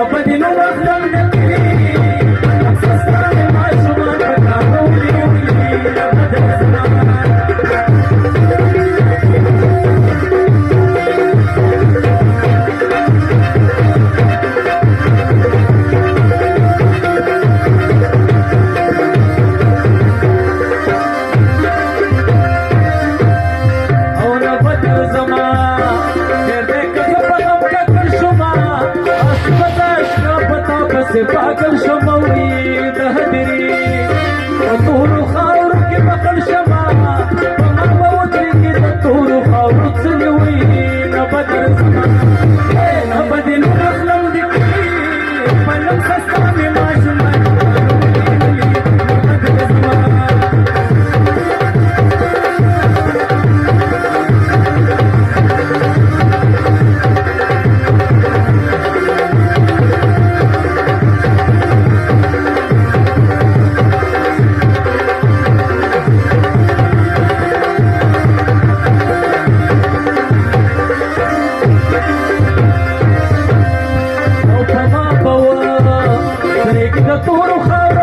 بدل وخلق نبي سستاني ما شمان فتاة ولي ولي بدل زمان أونا بدل زمان پاکل شموی دهدری طور خاور کی بقل شما وما بوتری کی طور خاور تسلوی نبدل زمان نبدل نخلم دقی فلم سستاني ما شمان نبدل زمان طور خاور